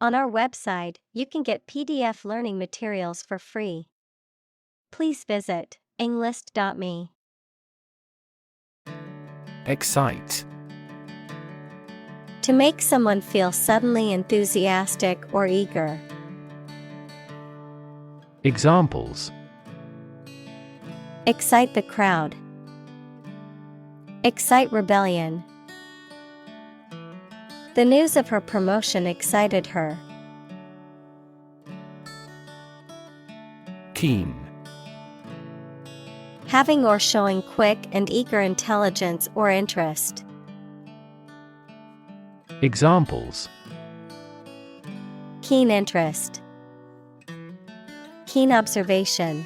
On our website, you can get PDF learning materials for free. Please visit englist.me. Excite. To make someone feel suddenly enthusiastic or eager. Examples: Excite the crowd. Excite rebellion. The news of her promotion excited her. Keen. Having or showing quick and eager intelligence or interest. Examples: Keen interest. Keen observation.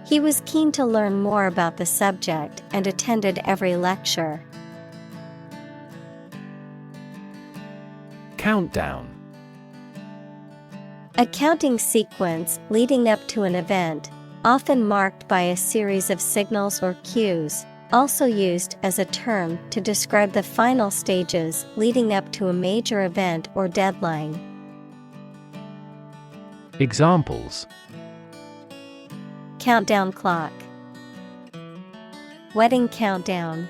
He was keen to learn more about the subject and attended every lecture. Countdown. A counting sequence leading up to an event, often marked by a series of signals or cues, also used as a term to describe the final stages leading up to a major event or deadline. Examples: Countdown clock. Wedding countdown.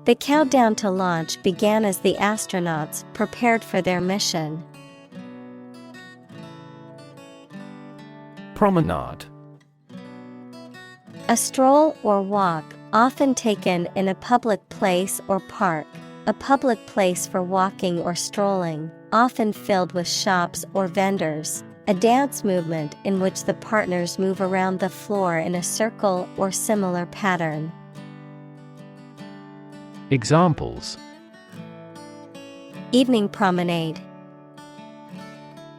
The countdown to launch began as the astronauts prepared for their mission. Promenade. A stroll or walk, often taken in a public place or park. A public place for walking or strolling, often filled with shops or vendors. A dance movement in which the partners move around the floor in a circle or similar pattern. Examples: Evening promenade.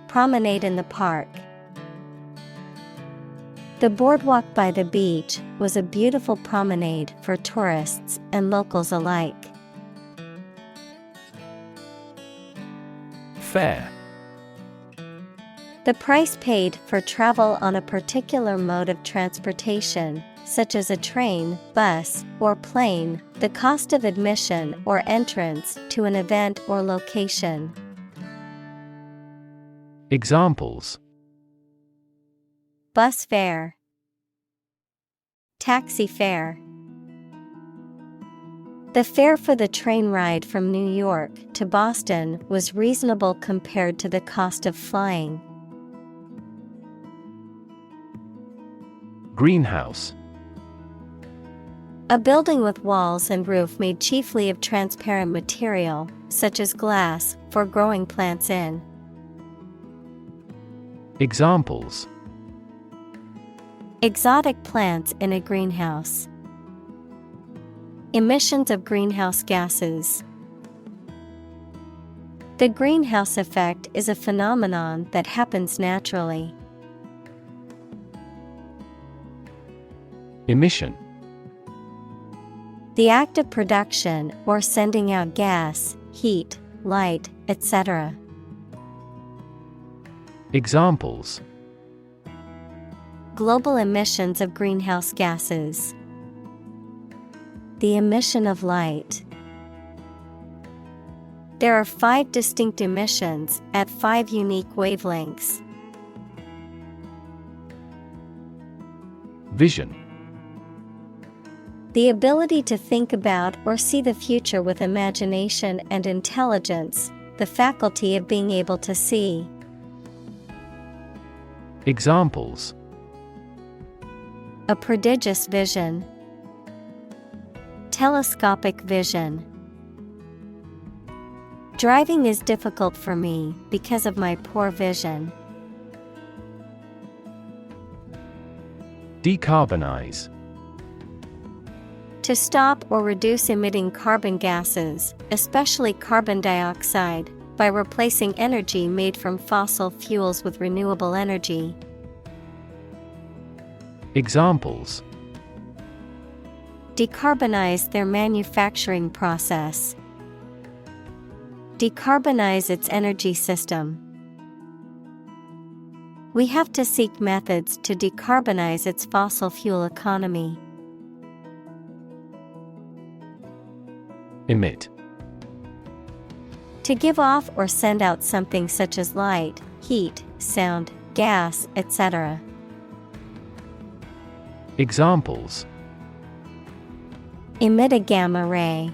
Promenade in the park. The boardwalk by the beach was a beautiful promenade for tourists and locals alike. Fare. The price paid for travel on a particular mode of transportation, such as a train, bus, or plane, the cost of admission or entrance to an event or location. Examples: Bus fare. Taxi fare. The fare for the train ride from New York to Boston was reasonable compared to the cost of flying. Greenhouse. A building with walls and roof made chiefly of transparent material, such as glass, for growing plants in. Examples: Exotic plants in a greenhouse. Emissions of greenhouse gases. The greenhouse effect is a phenomenon that happens naturally. Emission. The act of production or sending out gas, heat, light, etc. Examples: Global emissions of greenhouse gases. The emission of light. There are 5 distinct emissions at 5 unique wavelengths. Vision. The ability to think about or see the future with imagination and intelligence, the faculty of being able to see. Examples: A prodigious vision. Telescopic vision. Driving is difficult for me because of my poor vision. Decarbonize. To stop or reduce emitting carbon gases, especially carbon dioxide, by replacing energy made from fossil fuels with renewable energy. Examples: Decarbonize their manufacturing process. Decarbonize its energy system. We have to seek methods to decarbonize its fossil fuel economy. Emit. To give off or send out something such as light, heat, sound, gas, etc. Examples: emit a gamma ray,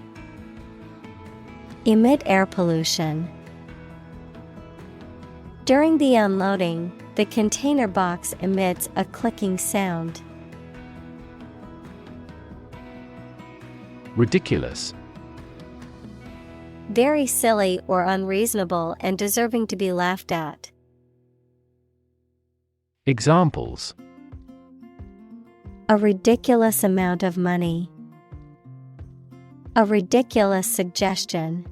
emit air pollution. During the unloading, the container box emits a clicking sound. Ridiculous. Very silly or unreasonable and deserving to be laughed at. Examples: a ridiculous amount of money, a ridiculous suggestion.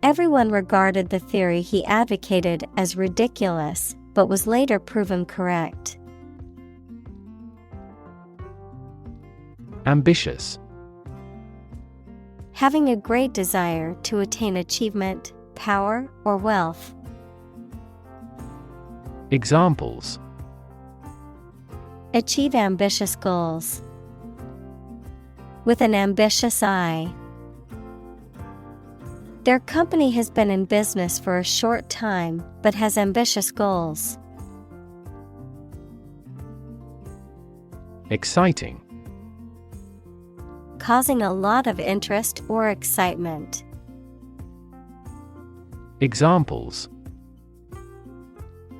Everyone regarded the theory he advocated as ridiculous, but was later proven correct. Ambitious. Having a great desire to attain achievement, power, or wealth. Examples: achieve ambitious goals. With an ambitious eye. Their company has been in business for a short time, but has ambitious goals. Exciting. Causing a lot of interest or excitement. Examples: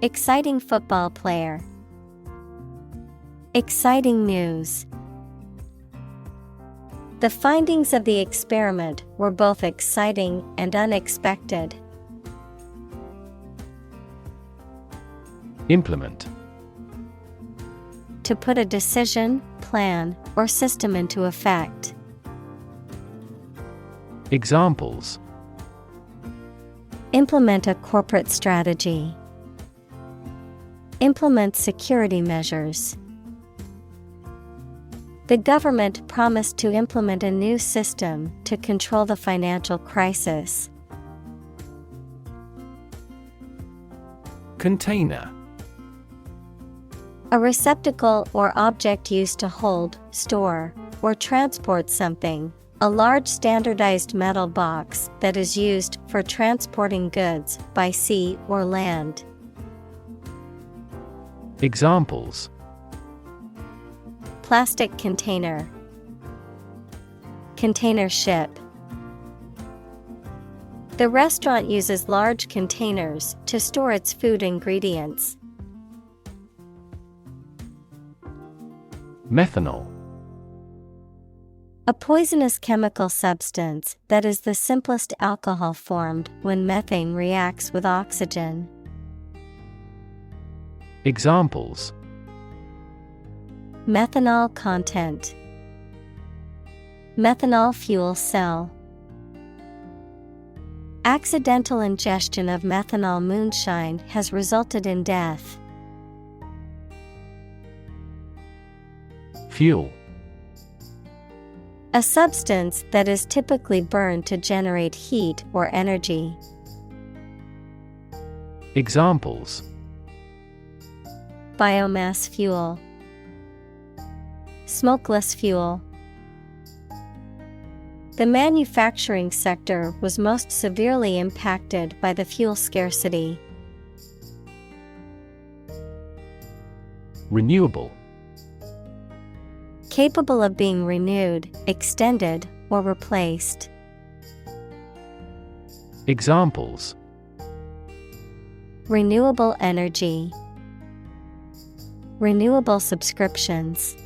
exciting football player. Exciting news. The findings of the experiment were both exciting and unexpected. Implement. To put a decision, plan, or system into effect. Examples: implement a corporate strategy. Implement security measures. The government promised to implement a new system to control the financial crisis. Container. A receptacle or object used to hold, store, or transport something. A large standardized metal box that is used for transporting goods by sea or land. Examples: plastic container. Container ship. The restaurant uses large containers to store its food ingredients. Methanol. A poisonous chemical substance that is the simplest alcohol formed when methane reacts with oxygen. Examples: methanol content. Methanol fuel cell. Accidental ingestion of methanol moonshine has resulted in death. Fuel. A substance that is typically burned to generate heat or energy. Examples: biomass fuel. Smokeless fuel. The manufacturing sector was most severely impacted by the fuel scarcity. Renewable. Capable of being renewed, extended, or replaced. Examples: renewable energy. Renewable subscriptions.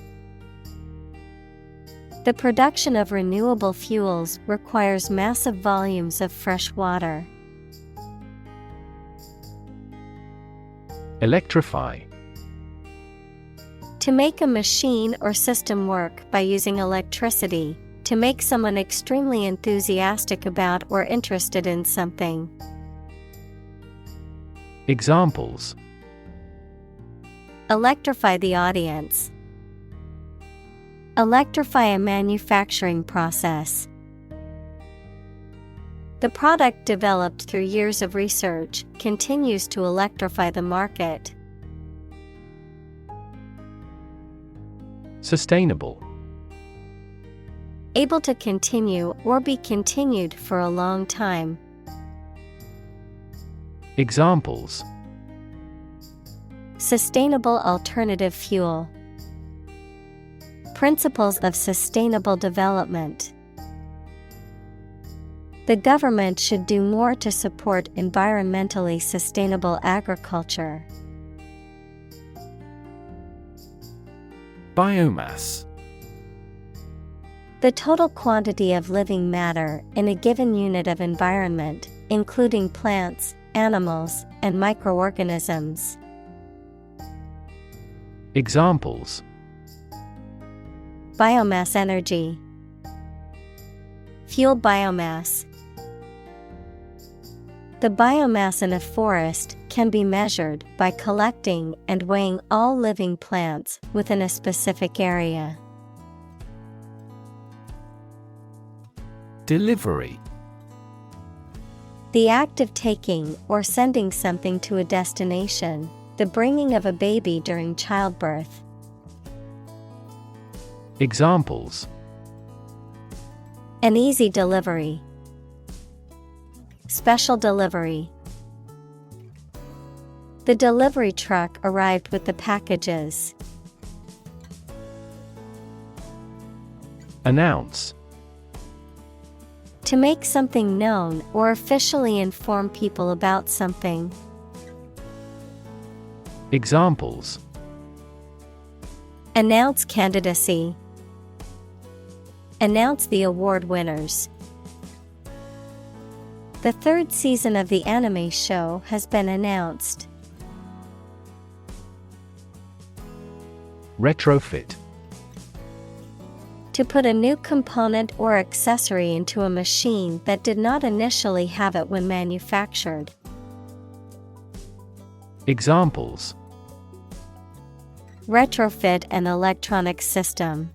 The production of renewable fuels requires massive volumes of fresh water. Electrify. To make a machine or system work by using electricity, to make someone extremely enthusiastic about or interested in something. Examples: electrify the audience. Electrify a manufacturing process. The product developed through years of research continues to electrify the market. Sustainable. able to continue or be continued for a long time. Examples: Sustainable alternative fuel. Principles of sustainable development. The government should do more to support environmentally sustainable agriculture. Biomass. The total quantity of living matter in a given unit of environment, including plants, animals, and microorganisms. Examples: Biomass energy. Fuel biomass. The biomass in a forest can be measured by collecting and weighing all living plants within a specific area. Delivery. The act of taking or sending something to a destination, the bringing of a baby during childbirth. Examples: An easy delivery. Special delivery. The delivery truck arrived with the packages. Announce. To make something known or officially inform people about something. Examples: Announce candidacy. Announce the award winners. The third season of the anime show has been announced. Retrofit. To put a new component or accessory into a machine that did not initially have it when manufactured. Examples: Retrofit an electronic system.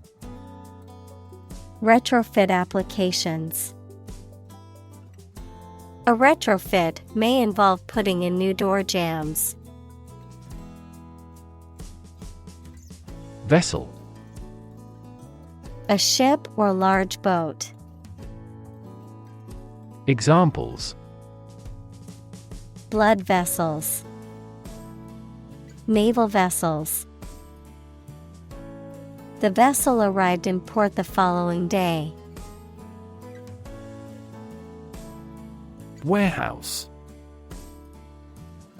Retrofit applications. A retrofit may involve putting in new door jambs. Vessel. A ship or large boat. Examples: Blood vessels. Naval vessels. The vessel arrived in port the following day. Warehouse.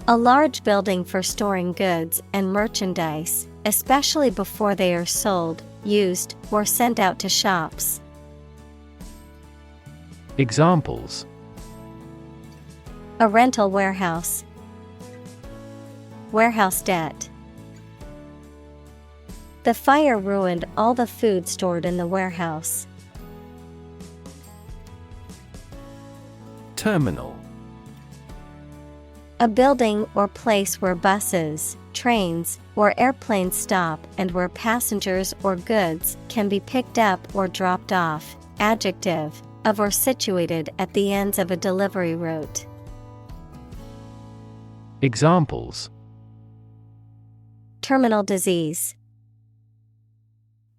A large building for storing goods and merchandise, especially before they are sold, used, or sent out to shops. Examples: A rental warehouse. Warehouse debt. The fire ruined all the food stored in the warehouse. Terminal. A building or place where buses, trains, or airplanes stop and where passengers or goods can be picked up or dropped off. Adjective, of or situated at the ends of a delivery route. Examples: Terminal disease.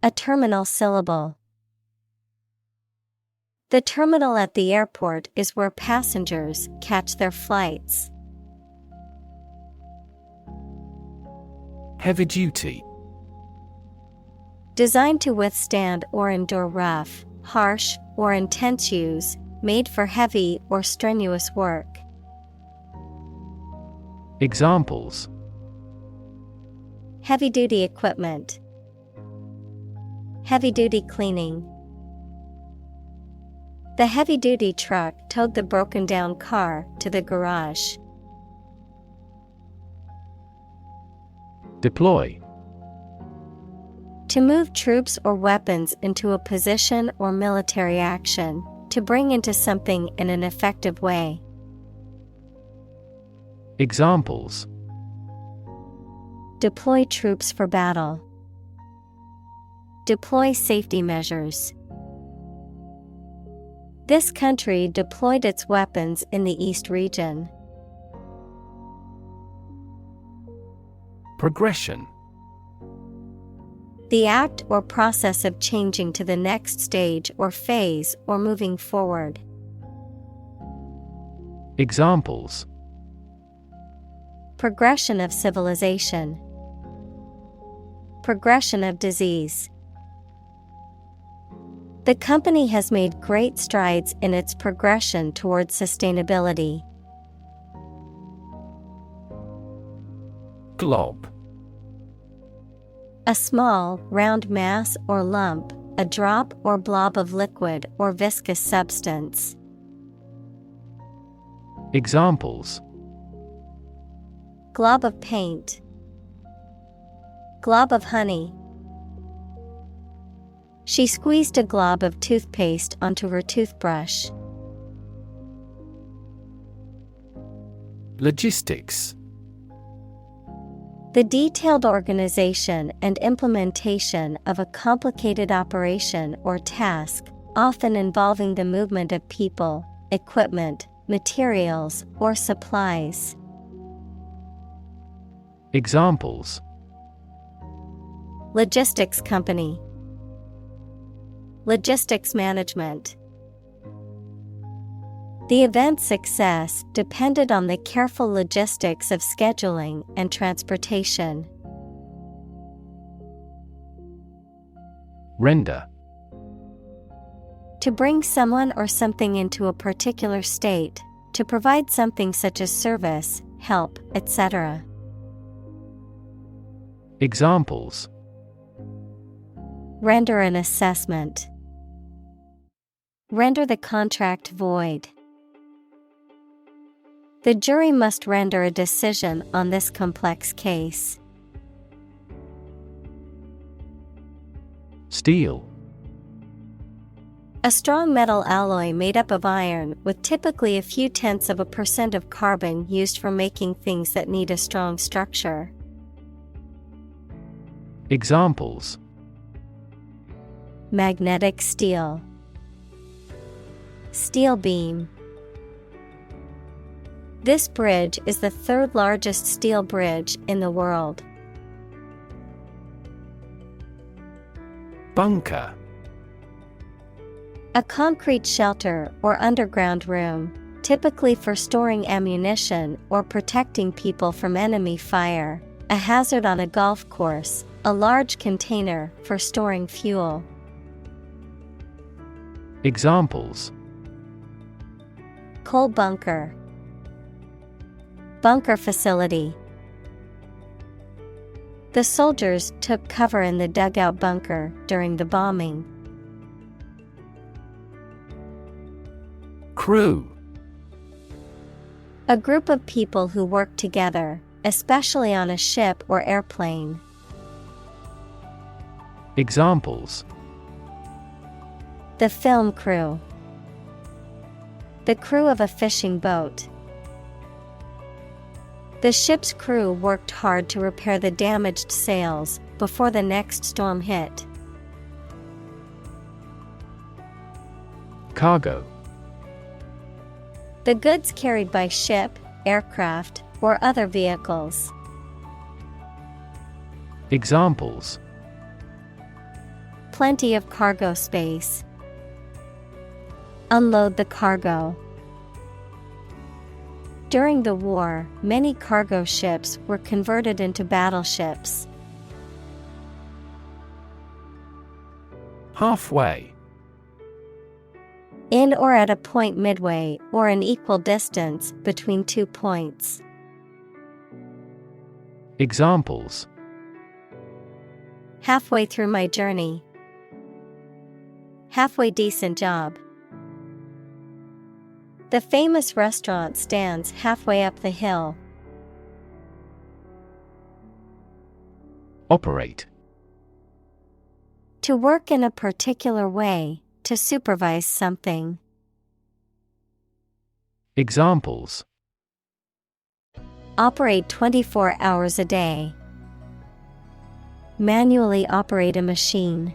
A terminal syllable. The terminal at the airport is where passengers catch their flights. Heavy duty. Designed to withstand or endure rough, harsh, or intense use, made for heavy or strenuous work. Examples: Heavy-duty equipment. Heavy-duty cleaning. The heavy-duty truck towed the broken-down car to the garage. Deploy. To move troops or weapons into a position or military action, to bring into something in an effective way. Examples: Deploy troops for battle. Deploy safety measures. This country deployed its weapons in the East region. Progression. The act or process of changing to the next stage or phase or moving forward. Examples: Progression of civilization. Progression of disease. The company has made great strides in its progression towards sustainability. Glob. A small, round mass or lump, a drop or blob of liquid or viscous substance. Examples: Glob of paint. Glob of honey. She squeezed a glob of toothpaste onto her toothbrush. Logistics. The detailed organization and implementation of a complicated operation or task, often involving the movement of people, equipment, materials, or supplies. Examples: Logistics company. Logistics management. The event's success depended on the careful logistics of scheduling and transportation. Render. To bring someone or something into a particular state, to provide something such as service, help, etc. Examples: Render an assessment. Render the contract void. The jury must render a decision on this complex case. Steel. A strong metal alloy made up of iron with typically a few tenths of a % of carbon used for making things that need a strong structure. Examples: Magnetic steel. Steel beam. This bridge is the third largest steel bridge in the world. Bunker. A concrete shelter or underground room, typically for storing ammunition or protecting people from enemy fire, a hazard on a golf course, a large container for storing fuel. Examples: Coal bunker. Bunker facility. The soldiers took cover in the dugout bunker during the bombing. Crew. A group of people who work together, especially on a ship or airplane. Examples: The film crew. The crew of a fishing boat. The ship's crew worked hard to repair the damaged sails before the next storm hit. Cargo. The goods carried by ship, aircraft, or other vehicles. Examples: Plenty of cargo space. Unload the cargo. During the war, many cargo ships were converted into battleships. Halfway. In or at a point midway or an equal distance between 2 points. Examples: Halfway through my journey. Halfway decent job. The famous restaurant stands halfway up the hill. Operate. To work in a particular way, to supervise something. Examples: Operate 24 hours a day. Manually operate a machine.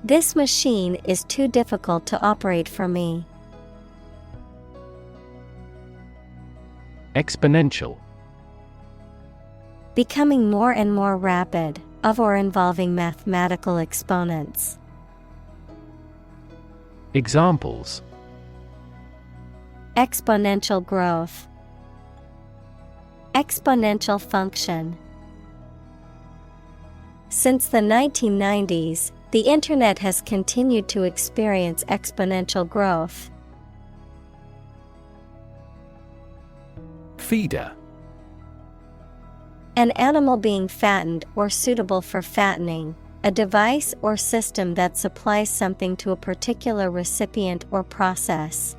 This machine is too difficult to operate for me. Exponential. Becoming more and more rapid, of or involving mathematical exponents. Examples: Exponential growth. Exponential function. Since the 1990s, the Internet has continued to experience exponential growth. Feeder. An animal being fattened or suitable for fattening, a device or system that supplies something to a particular recipient or process.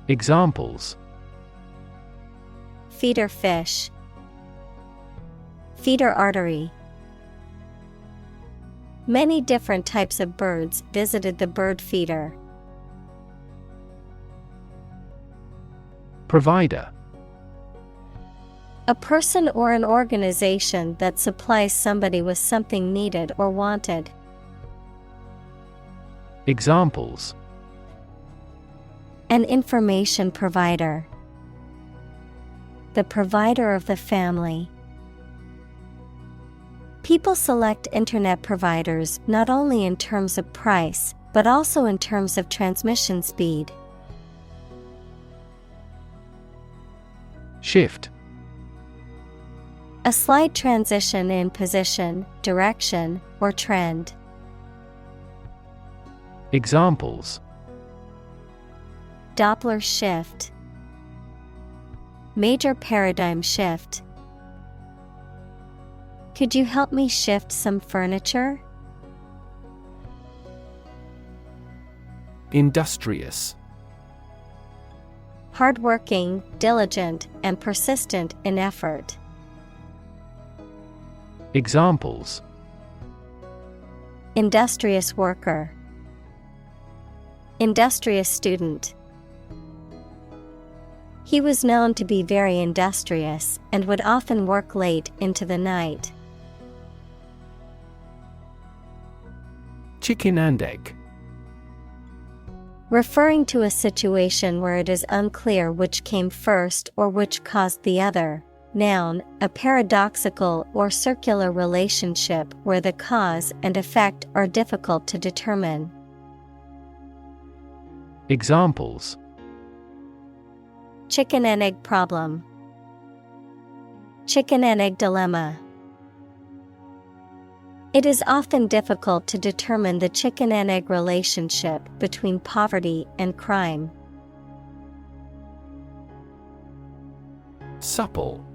Examples: Feeder fish. Feeder artery. Many different types of birds visited the bird feeder. Provider. A person or an organization that supplies somebody with something needed or wanted. Examples: An information provider. The provider of the family. People select Internet providers not only in terms of price, but also in terms of transmission speed. Shift. A slight transition in position, direction, or trend. Examples: Doppler shift. Major paradigm shift. Could you help me shift some furniture? Industrious. Hardworking, diligent, and persistent in effort. Examples: Industrious worker. Industrious student. He was known to be very industrious and would often work late into the night. Chicken and egg. Referring to a situation where it is unclear which came first or which caused the other. Noun, a paradoxical or circular relationship where the cause and effect are difficult to determine. Examples: Chicken and egg problem. Chicken and egg dilemma. It is often difficult to determine the chicken and egg relationship between poverty and crime. Supple.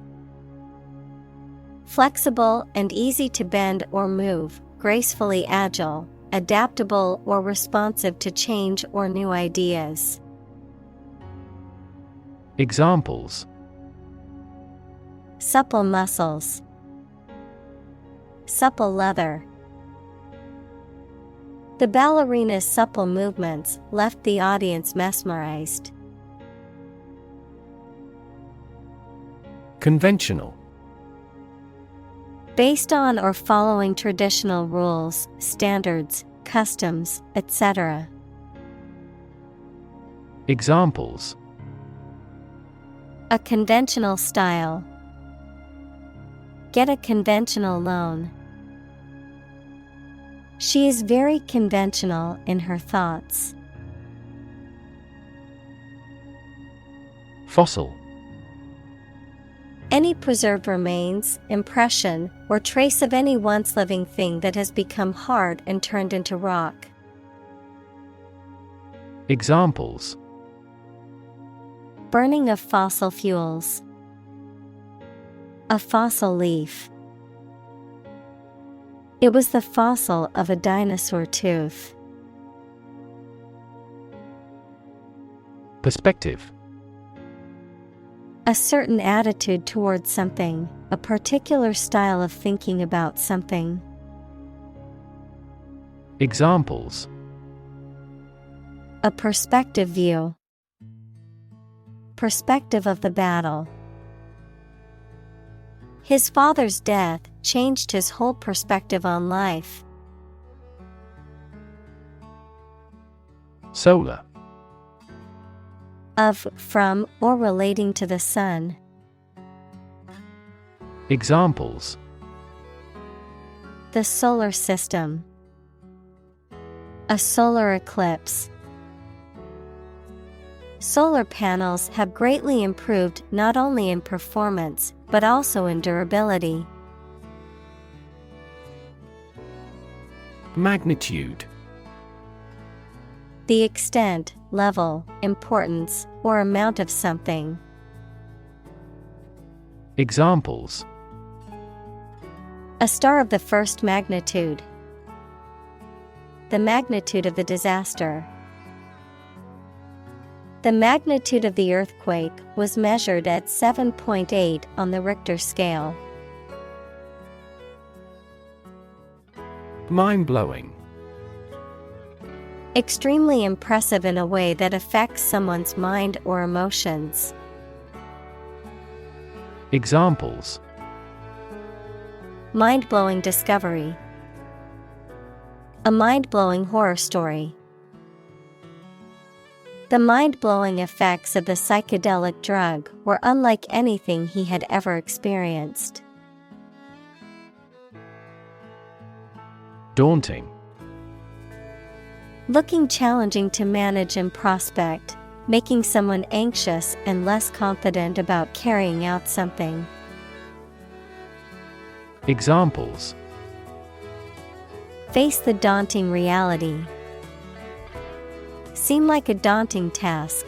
Flexible and easy to bend or move, gracefully agile, adaptable or responsive to change or new ideas. Examples: Supple muscles. Supple leather. The ballerina's supple movements left the audience mesmerized. Conventional. Based on or following traditional rules, standards, customs, etc. Examples: A conventional style. Get a conventional loan. She is very conventional in her thoughts. Fossil. Any preserved remains, impression, or trace of any once living thing that has become hard and turned into rock. Examples: Burning of fossil fuels. A fossil leaf. It was the fossil of a dinosaur tooth. Perspective. A certain attitude towards something, a particular style of thinking about something. Examples: A perspective view. Perspective of the battle. His father's death changed his whole perspective on life. Solar. Of, from, or relating to the sun. Examples: The solar system. A solar eclipse. Solar panels have greatly improved not only in performance, but also in durability. Magnitude. The extent, level, importance, or amount of something. Examples: A star of the first magnitude. The magnitude of the disaster. The magnitude of the earthquake was measured at 7.8 on the Richter scale. Mind-blowing. Extremely impressive in a way that affects someone's mind or emotions. Examples: Mind-blowing discovery. A mind-blowing horror story. The mind-blowing effects of the psychedelic drug were unlike anything he had ever experienced. Daunting. Looking challenging to manage and prospect, making someone anxious and less confident about carrying out something. Examples: Face the daunting reality. Seem like a daunting task.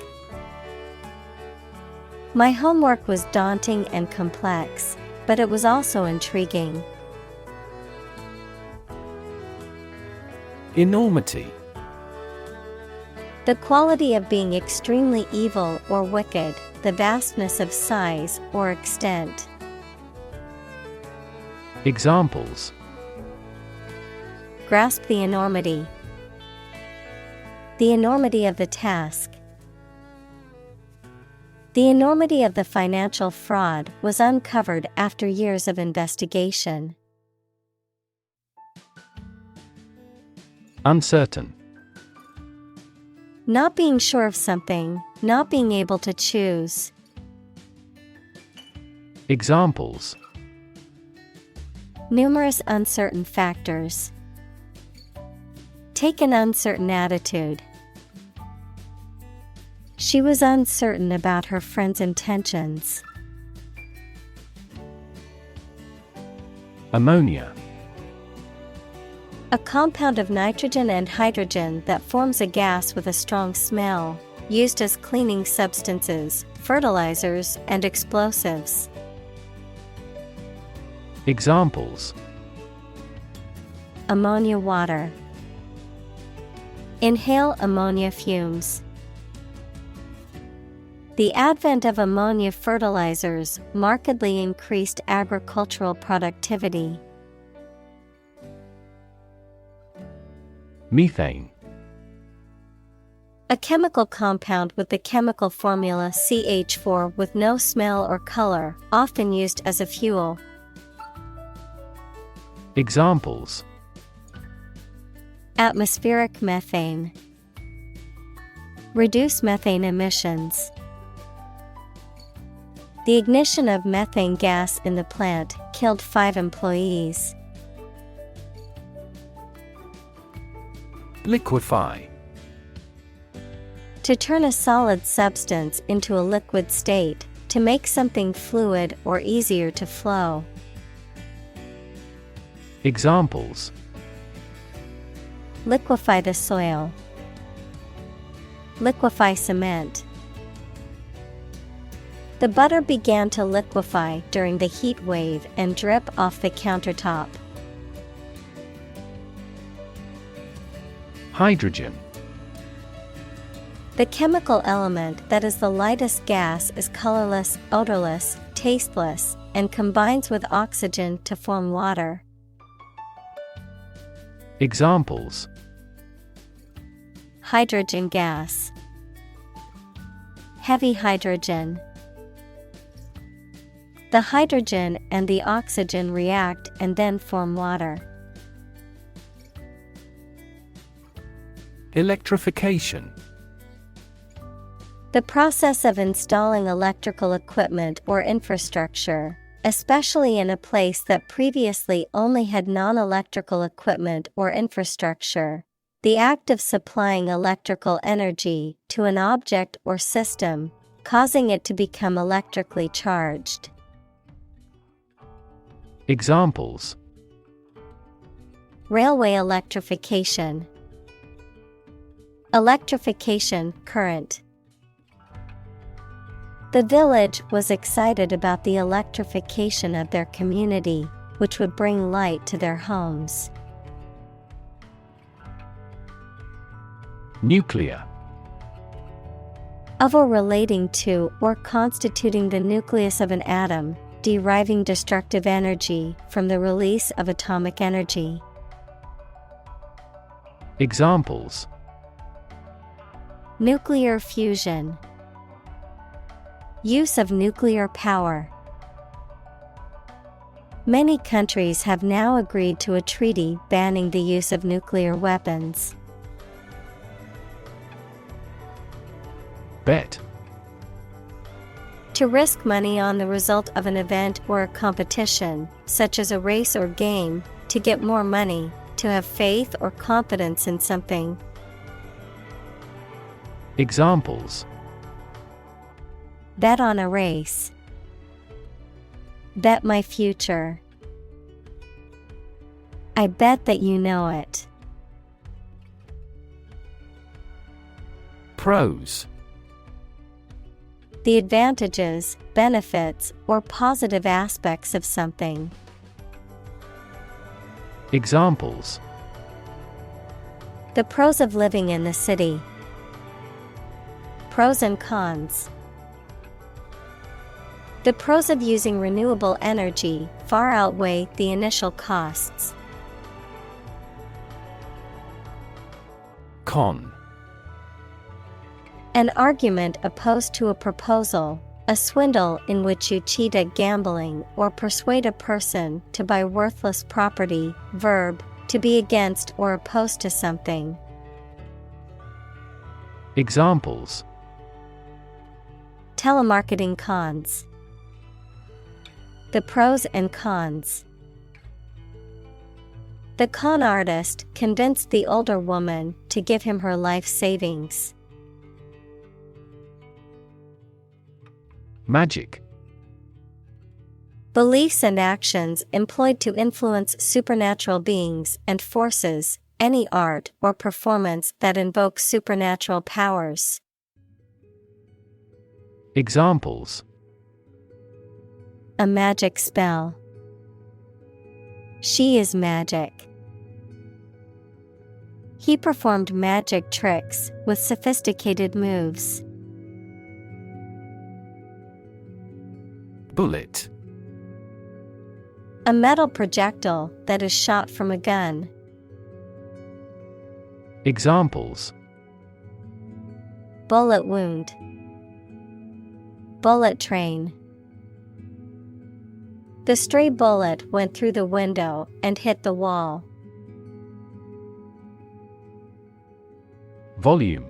My homework was daunting and complex, but it was also intriguing. Enormity. The quality of being extremely evil or wicked, the vastness of size or extent. Examples: Grasp the enormity. The enormity of the task. The enormity of the financial fraud was uncovered after years of investigation. Uncertain. Not being sure of something, not being able to choose. Examples: Numerous uncertain factors. Take an uncertain attitude. She was uncertain about her friend's intentions. Ammonia. A compound of nitrogen and hydrogen that forms a gas with a strong smell, used as cleaning substances, fertilizers, and explosives. Examples: Ammonia water. Inhale ammonia fumes. The advent of ammonia fertilizers markedly increased agricultural productivity. Methane. A chemical compound with the chemical formula CH4 with no smell or color, often used as a fuel. Examples: Atmospheric methane. Reduce methane emissions. The ignition of methane gas in the plant killed 5 employees. Liquefy. To turn a solid substance into a liquid state, to make something fluid or easier to flow. Examples: Liquefy the soil. Liquefy cement. The butter began to liquefy during the heat wave and drip off the countertop. Hydrogen. The chemical element that is the lightest gas is colorless, odorless, tasteless, and combines with oxygen to form water. Examples: Hydrogen gas. Heavy hydrogen. The hydrogen and the oxygen react and then form water. Electrification. The process of installing electrical equipment or infrastructure, especially in a place that previously only had non-electrical equipment or infrastructure. The act of supplying electrical energy to an object or system, causing it to become electrically charged. Examples: Railway electrification. Electrification current. The village was excited about the electrification of their community, which would bring light to their homes. Nuclear. Of or relating to or constituting the nucleus of an atom, deriving destructive energy from the release of atomic energy. Examples: Nuclear fusion. Use of nuclear power. Many countries have now agreed to a treaty banning the use of nuclear weapons. Bet. To risk money on the result of an event or a competition, such as a race or game, to get more money, to have faith or confidence in something. Examples: Bet on a race. Bet my future. I bet that you know it. Pros. The advantages, benefits, or positive aspects of something. Examples: The pros of living in the city. Pros and cons. The pros of using renewable energy far outweigh the initial costs. Con. An argument opposed to a proposal, a swindle in which you cheat at gambling or persuade a person to buy worthless property. Verb, to be against or opposed to something. Examples: Telemarketing cons. The pros and cons. The con artist convinced the older woman to give him her life savings. Magic. Beliefs and actions employed to influence supernatural beings and forces, any art or performance that invokes supernatural powers. Examples: A magic spell. She is magic. He performed magic tricks with sophisticated moves. Bullet. A metal projectile that is shot from a gun. Examples: Bullet wound. Bullet train. The stray bullet went through the window and hit the wall. Volume.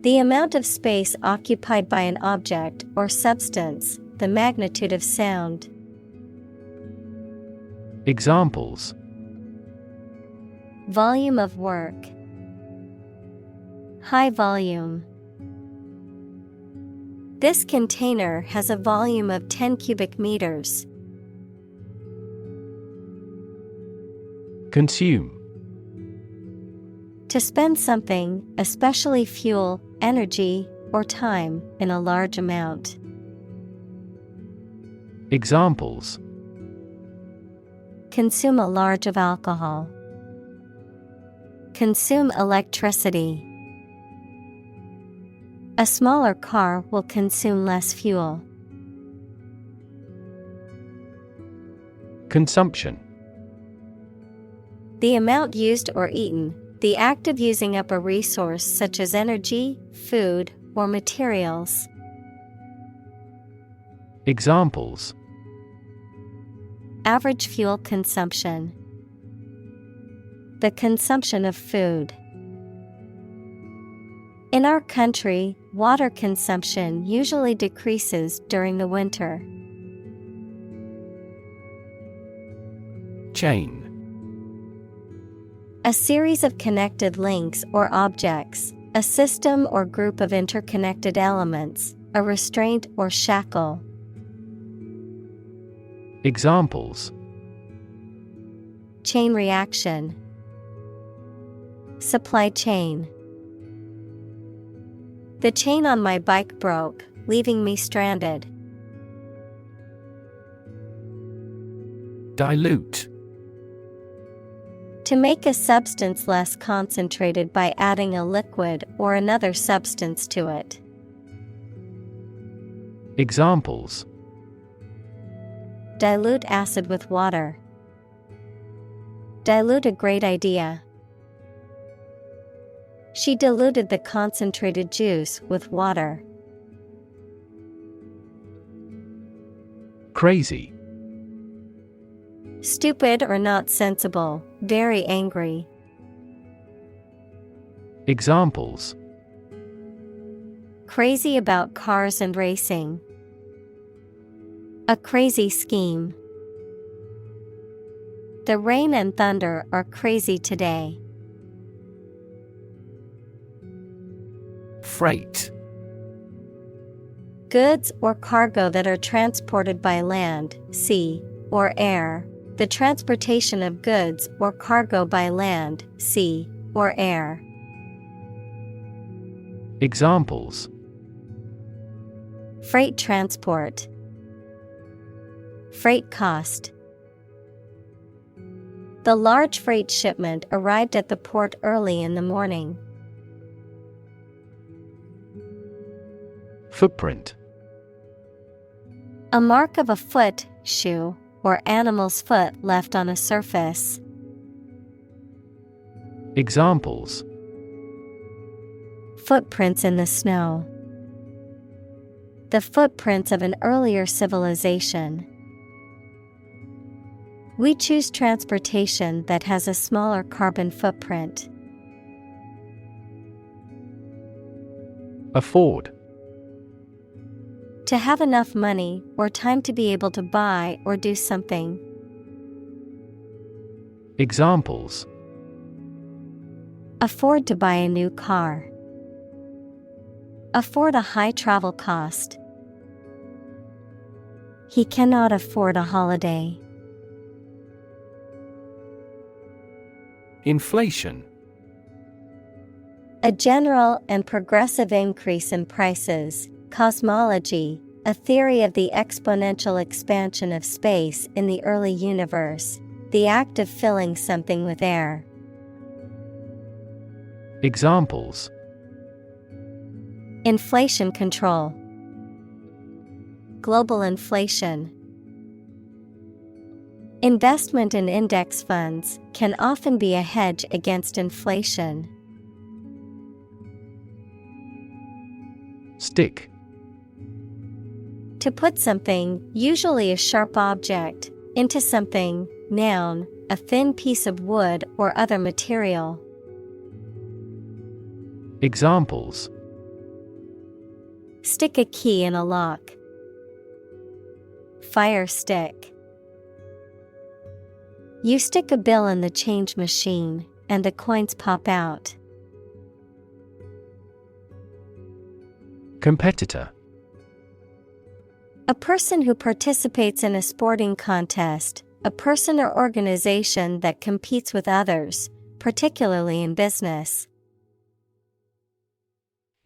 The amount of space occupied by an object or substance, the magnitude of sound. Examples: Volume of work. High volume. This container has a volume of 10 cubic meters. Consume. To spend something, especially fuel, energy, or time, in a large amount. Examples: Consume a large of alcohol. Consume electricity. A smaller car will consume less fuel. Consumption. The amount used or eaten, the act of using up a resource such as energy, food, or materials. Examples: Average fuel consumption. The consumption of food. In our country, water consumption usually decreases during the winter. Chain. A series of connected links or objects, a system or group of interconnected elements, a restraint or shackle. Examples: Chain reaction. Supply chain. The chain on my bike broke, leaving me stranded. Dilute. To make a substance less concentrated by adding a liquid or another substance to it. Examples: Dilute acid with water. Dilute a great idea. She diluted the concentrated juice with water. Crazy. Stupid or not sensible, very angry. Examples: Crazy about cars and racing. A crazy scheme. The rain and thunder are crazy today. Freight. Goods or cargo that are transported by land, sea, or air. The transportation of goods or cargo by land, sea, or air. Examples: Freight transport. Freight cost. The large freight shipment arrived at the port early in the morning. Footprint. A mark of a foot, shoe, or animal's foot left on a surface. Examples: Footprints in the snow. The footprints of an earlier civilization. We choose transportation that has a smaller carbon footprint. Afford. To have enough money or time to be able to buy or do something. Examples: Afford to buy a new car. Afford a high travel cost. He cannot afford a holiday. Inflation. A general and progressive increase in prices. Cosmology, a theory of the exponential expansion of space in the early universe, the act of filling something with air. Examples: Inflation control. Global inflation. Investment in index funds can often be a hedge against inflation. Stick. To put something, usually a sharp object, into something, noun, a thin piece of wood or other material. Examples: Stick a key in a lock. Fire stick. You stick a bill in the change machine, and the coins pop out. Competitor. A person who participates in a sporting contest, a person or organization that competes with others, particularly in business.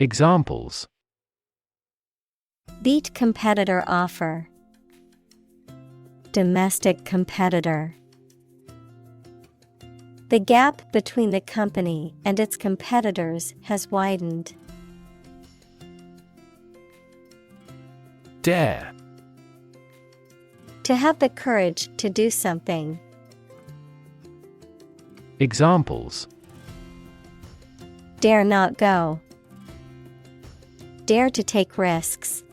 Examples: Beat competitor offer. Domestic competitor. The gap between the company and its competitors has widened. Dare. To have the courage to do something. Examples: Dare not go. Dare to take risks.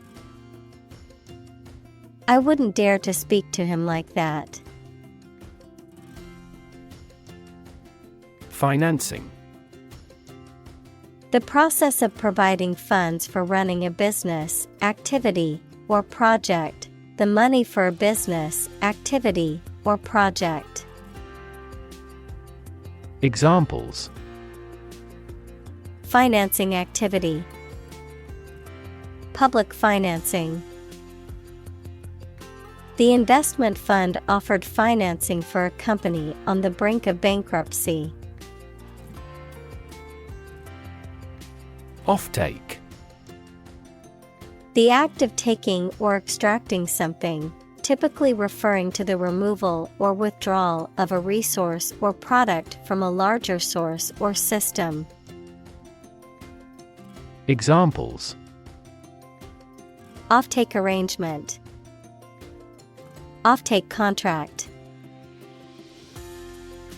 I wouldn't dare to speak to him like that. Financing. The process of providing funds for running a business, activity, or project. The money for a business, activity, or project. Examples: financing activity, public financing. The investment fund offered financing for a company on the brink of bankruptcy. Offtake. The act of taking or extracting something, typically referring to the removal or withdrawal of a resource or product from a larger source or system. Examples: Offtake arrangement, offtake contract.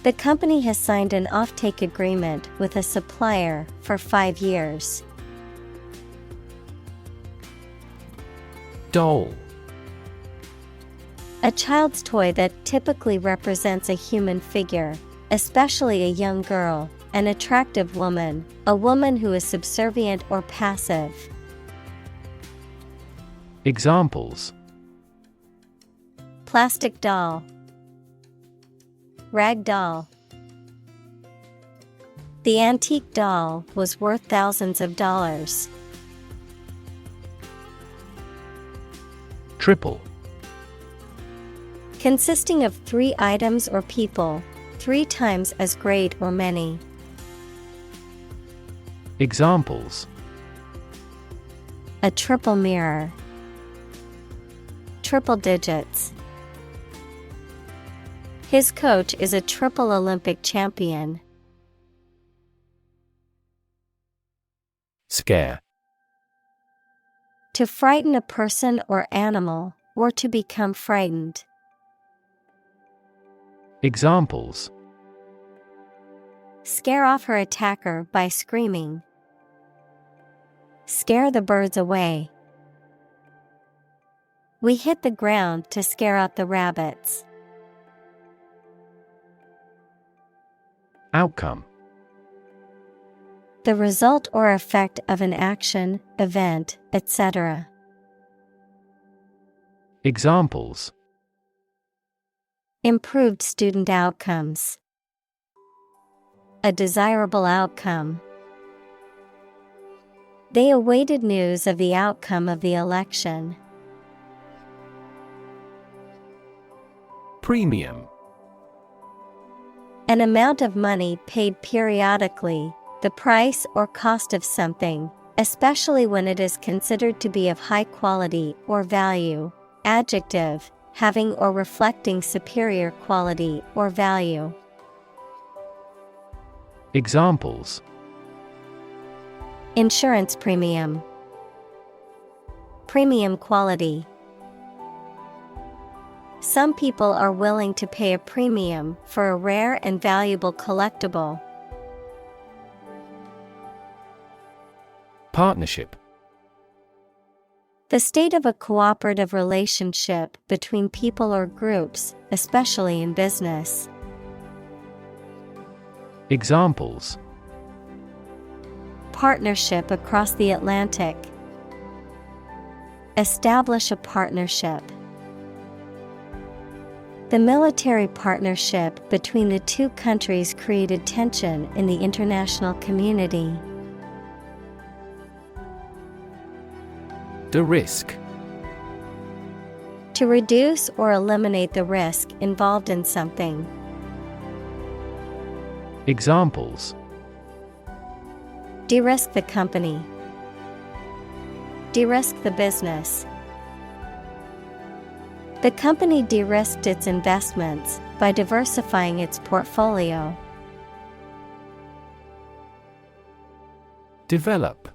The company has signed an offtake agreement with a supplier for 5 years. Doll. A child's toy that typically represents a human figure, especially a young girl, an attractive woman, a woman who is subservient or passive. Examples: Plastic doll, rag doll. The antique doll was worth thousands of dollars. Triple. Consisting of 3 items or people, 3 times as great or many. Examples: A triple mirror, triple digits. His coach is a triple Olympic champion. Scare. To frighten a person or animal, or to become frightened. Examples: Scare off her attacker by screaming. Scare the birds away. We hit the ground to scare out the rabbits. Outcome. The result or effect of an action, event, etc. Examples: Improved student outcomes. A desirable outcome. They awaited news of the outcome of the election. Premium. An amount of money paid periodically, the price or cost of something, especially when it is considered to be of high quality or value. Adjective, having or reflecting superior quality or value. Examples: Insurance premium. Premium quality. Some people are willing to pay a premium for a rare and valuable collectible. Partnership. The state of a cooperative relationship between people or groups, especially in business. Examples: Partnership across the Atlantic. Establish a partnership. The military partnership between the 2 countries created tension in the international community. De-risk. To reduce or eliminate the risk involved in something. Examples: De-risk the company. De-risk the business. The company de-risked its investments by diversifying its portfolio. Develop.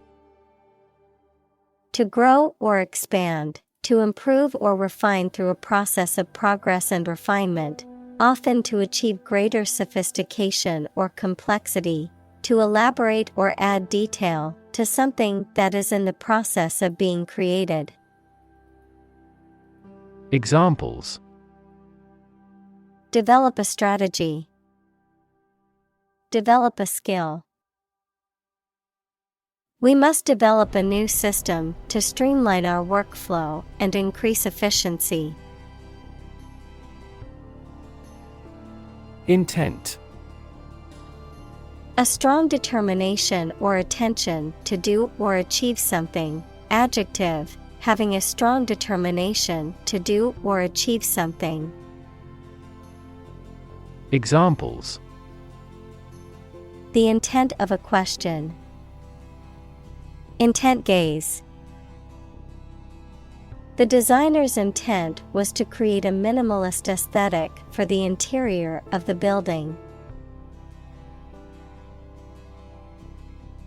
To grow or expand, to improve or refine through a process of progress and refinement, often to achieve greater sophistication or complexity, to elaborate or add detail to something that is in the process of being created. Examples: Develop a strategy. Develop a skill. We must develop a new system to streamline our workflow and increase efficiency. Intent. A strong determination or attention to do or achieve something. Adjective, having a strong determination to do or achieve something. Examples: The intent of a question. Intent gaze. The designer's intent was to create a minimalist aesthetic for the interior of the building.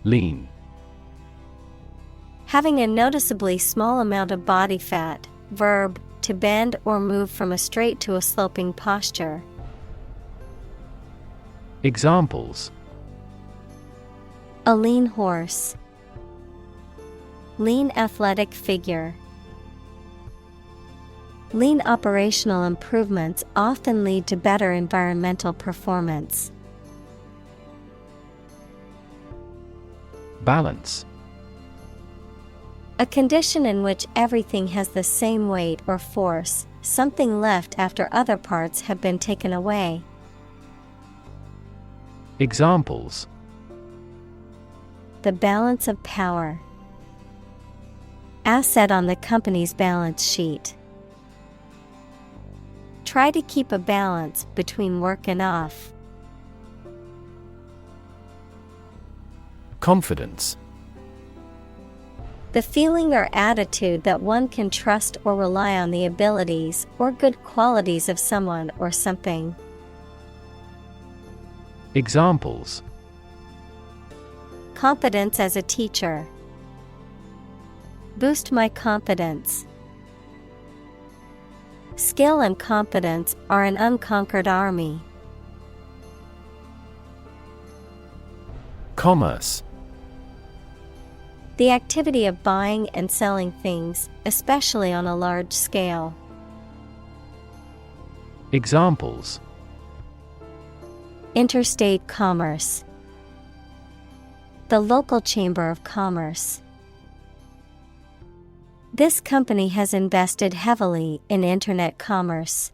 Lean. Having a noticeably small amount of body fat. Verb, to bend or move from a straight to a sloping posture. Examples: A lean horse. Lean athletic figure. Lean operational improvements often lead to better environmental performance. Balance. A condition in which everything has the same weight or force, something left after other parts have been taken away. Examples: The balance of power. Asset on the company's balance sheet. Try to keep a balance between work and off. Confidence. The feeling or attitude that one can trust or rely on the abilities or good qualities of someone or something. Examples: Competence as a teacher. Boost my confidence. Skill and competence are an unconquered army. Commerce. The activity of buying and selling things, especially on a large scale. Examples: Interstate commerce. The local chamber of commerce. This company has invested heavily in internet commerce.